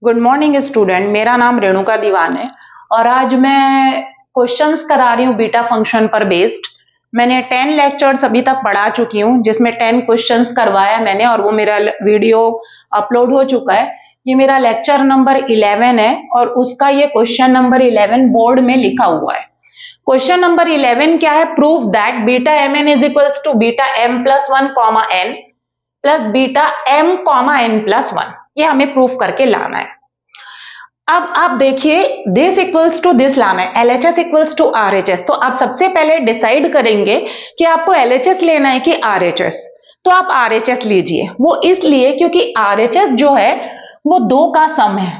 Good morning student, मेरा नाम रेणुका दीवान है और आज मैं क्वेश्चंस करा रही हूँ बीटा फंक्शन पर बेस्ड। मैंने 10 लेक्चर्स अभी तक पढ़ा चुकी हूँ जिसमें 10 क्वेश्चंस करवाया मैंने और वो मेरा वीडियो अपलोड हो चुका है। ये मेरा लेक्चर नंबर 11 है और उसका ये क्वेश्चन नंबर 11 बोर्ड में लिखा हुआ है। क्वेश्चन नंबर 11 क्या है? Prove that beta M n is equals to beta m plus one comma n plus beta m comma n plus one. ये हमें प्रूफ करके लाना है। अब आप देखिए, दिस इक्वल्स टू दिस लाना है, एलएचएस इक्वल्स टू आरएचएस। तो आप सबसे पहले डिसाइड करेंगे कि आपको एलएचएस लेना है कि आरएचएस। तो आप आरएचएस लीजिए। वो इसलिए क्योंकि आरएचएस जो है वो दो का सम है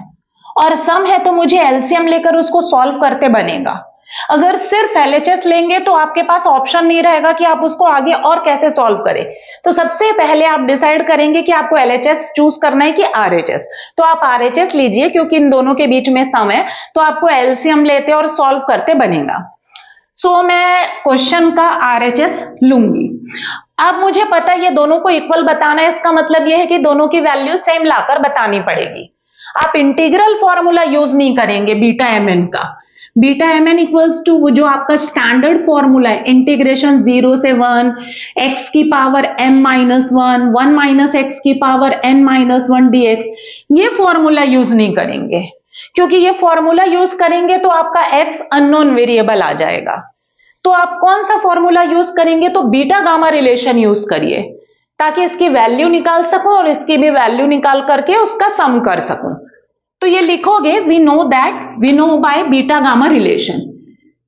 और सम है तो मुझे एलसीएम लेकर उसको सॉल्व करते बनेगा। अगर सिर्फ एलएचएस लेंगे तो आपके पास ऑप्शन नहीं रहेगा कि आप उसको आगे और कैसे सॉल्व करें। तो सबसे पहले आप डिसाइड करेंगे कि आपको एलएचएस चूज करना है कि आरएचएस। तो आप आरएचएस लीजिए क्योंकि इन दोनों के बीच में सम है तो आपको एलसीएम लेते और सॉल्व करते बनेगा। सो मैं क्वेश्चन का आरएचएस लूंगी। अब मुझे पता है ये दोनों को इक्वल बताना है, इसका मतलब यह है कि दोनों की वैल्यू सेम लाकर बतानी पड़ेगी। आप इंटीग्रल फॉर्मूला यूज नहीं करेंगे बीटा एम एन का। Beta M n equals to जो आपका स्टैंडर्ड फॉर्मूला है, इंटीग्रेशन 0 से 1 एक्स की power m minus 1 minus x की पावर n माइनस 1 dx, ये फॉर्मूला यूज नहीं करेंगे क्योंकि ये फॉर्मूला यूज करेंगे तो आपका x अननोन वेरिएबल आ जाएगा। तो आप कौन सा फॉर्मूला यूज करेंगे? तो बीटा गामा रिलेशन यूज करिए ताकि इसकी वैल्यू निकाल सकूं और इसकी भी वैल्यू निकाल करके उसका सम कर सकूं। तो ये लिखोगे we know by beta gamma relation.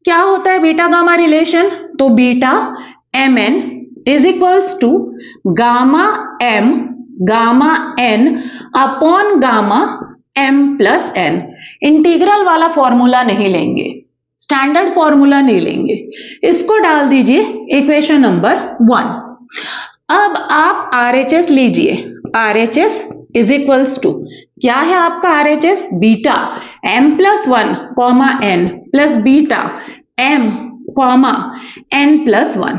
क्या होता है बीटा गामा रिलेशन? तो beta M n is equals to gamma m gamma N upon gamma M plus n. Integral वाला फॉर्मूला नहीं लेंगे, स्टैंडर्ड फॉर्मूला नहीं लेंगे। इसको डाल दीजिए इक्वेशन नंबर 1। अब आप आरएचएस लीजिए। आरएचएस इज इक्वल्स टू क्या है आपका RHS? Beta m plus 1 comma n plus beta m comma n plus 1।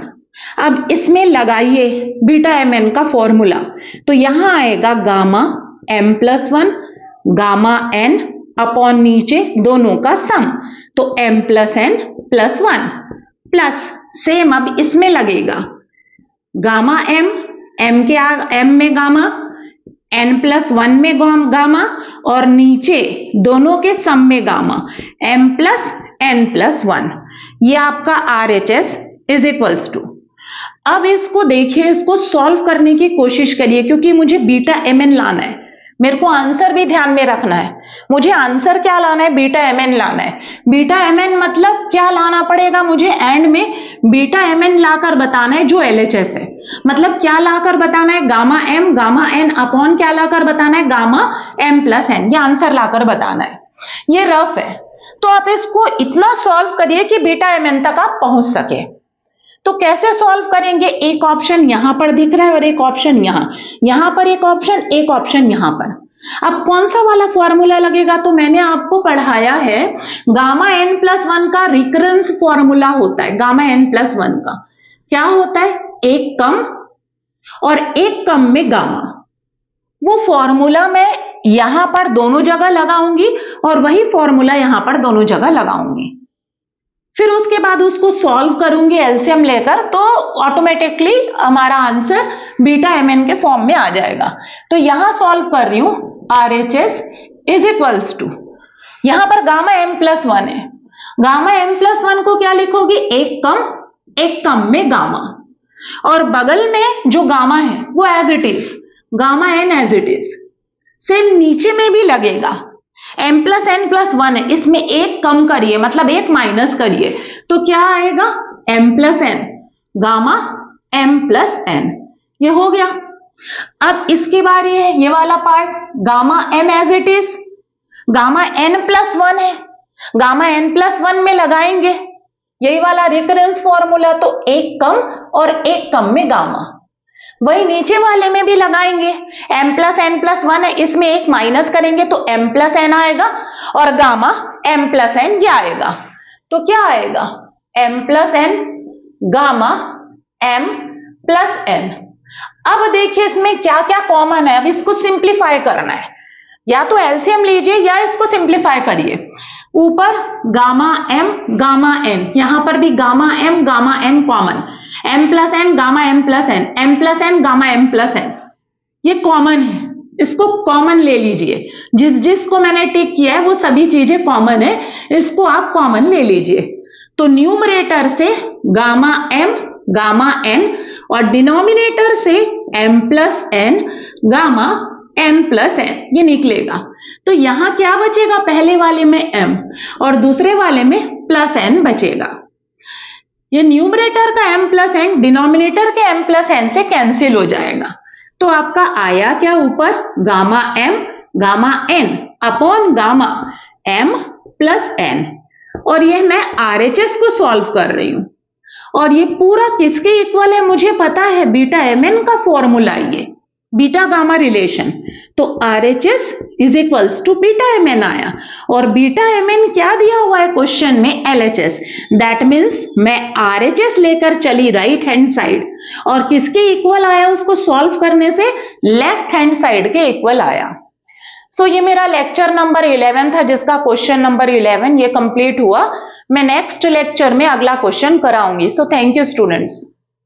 अब इसमें लगाइए बीटा एम एन का फॉर्मूला। तो यहां आएगा gamma M plus 1 gamma N upon नीचे दोनों का सम, तो m plus n plus 1 plus same अब इसमें लगेगा गामा एम के एम में गामा n प्लस 1 में गामा और नीचे दोनों के सम में gamma m plus n plus 1। ये आपका RHS इज इक्वल्स टू। अब इसको देखिए, इसको सॉल्व करने की कोशिश करिए क्योंकि मुझे बीटा एम एन लाना है। मेरे को आंसर भी ध्यान में रखना है। मुझे आंसर क्या लाना है? बीटा एम एन लाना है। बीटा एम एन मतलब क्या लाना पड़ेगा मुझे? एंड में बीटा एम एन लाकर बताना है जो एलएचएस है। मतलब क्या लाकर बताना है? गामा एन अपॉन क्या लाकर बताना है? Gamma M plus n. ये आंसर लाकर बताना है। ये रफ है तो आप इसको इतना सॉल्व करिए कि बीटा एम एन तक आप पहुंच सके। तो कैसे सॉल्व करेंगे? एक ऑप्शन यहां पर दिख रहा है और एक ऑप्शन यहां पर एक ऑप्शन यहां पर। अब कौन सा वाला फॉर्मूला लगेगा? तो मैंने आपको पढ़ाया है गामा एन प्लस 1 का रिकरेंस फॉर्मूला होता है। गामा एन प्लस 1 का क्या होता है? एक कम और एक कम में गामा। वो फॉर्मूला मैं यहां पर दोनों जगह लगाऊंगी और वही फॉर्मूला यहां पर दोनों जगह लगाऊंगी। फिर उसके बाद उसको सॉल्व करूंगी एलसीएम लेकर, तो ऑटोमेटिकली हमारा आंसर बीटा एम एन के फॉर्म में आ जाएगा। तो यहां सॉल्व कर रही हूं आरएचएस इज इक्वल्स टू, यहां पर गामा एम प्लस 1 है। गामा एम प्लस 1 को क्या लिखोगी? एक कम में गामा और बगल में जो गामा है वो as it is gamma n as it is. Same नीचे में भी लगेगा m प्लस एन प्लस 1 है, इसमें एक कम करिए मतलब एक माइनस करिए तो क्या आएगा? m plus n gamma m plus n. ये हो गया। अब इसकी बारी है ये वाला part. Gamma m as it is, gamma n plus 1 है, गामा n प्लस 1 में लगाएंगे यही वाला रिकरेंस फॉर्मूला, तो एक कम और एक कम में गामा। वही नीचे वाले में भी लगाएंगे, m प्लस एन प्लस 1 है, इसमें एक माइनस करेंगे तो m प्लस एन आएगा और गामा m प्लस एन ये आएगा। तो क्या आएगा? m plus n gamma m plus n. अब देखिए इसमें क्या क्या कॉमन है, अब इसको सिंप्लीफाई करना है। या तो एलसीएम लीजिए या इसको सिंप्लीफाई करिए। ऊपर गामा एन, यहां पर भी gamma n common, m plus n gamma M plus n, m plus n gamma M plus n, ये कॉमन है, इसको कॉमन ले लीजिए। जिस जिस को मैंने टिक किया है वो सभी चीजें कॉमन है, इसको आप कॉमन ले लीजिए। तो न्यूमरेटर से गामा एन और डिनोमिनेटर से m plus n gamma M plus n, ये निकलेगा। तो यहां क्या बचेगा, पहले वाले में एम और दूसरे वाले में प्लस एन बचेगा। ये न्यूमरेटर का एम प्लस एन डिनोमिनेटर के एम प्लस एन से कैंसिल हो जाएगा। तो आपका आया क्या ऊपर, gamma N upon gamma M plus N. और ये मैं आरएचएस को सॉल्व कर रही हूं और ये पूरा किसके इक्वल है मुझे पता है, बीटा एम एन का फॉर्मूला, ये बीटा गामा रिलेशन। तो RHS is equals to beta M N आया और बीटा एम एन क्या दिया हुआ है क्वेश्चन में, LHS। दैट मीन्स मैं RHS लेकर चली राइट हैंड साइड और किसके इक्वल आया, उसको सॉल्व करने से लेफ्ट हैंड साइड के इक्वल आया। सो ये मेरा लेक्चर नंबर 11 था जिसका क्वेश्चन नंबर 11 ये कंप्लीट हुआ। मैं नेक्स्ट लेक्चर में अगला क्वेश्चन कराऊंगी। So thank you students.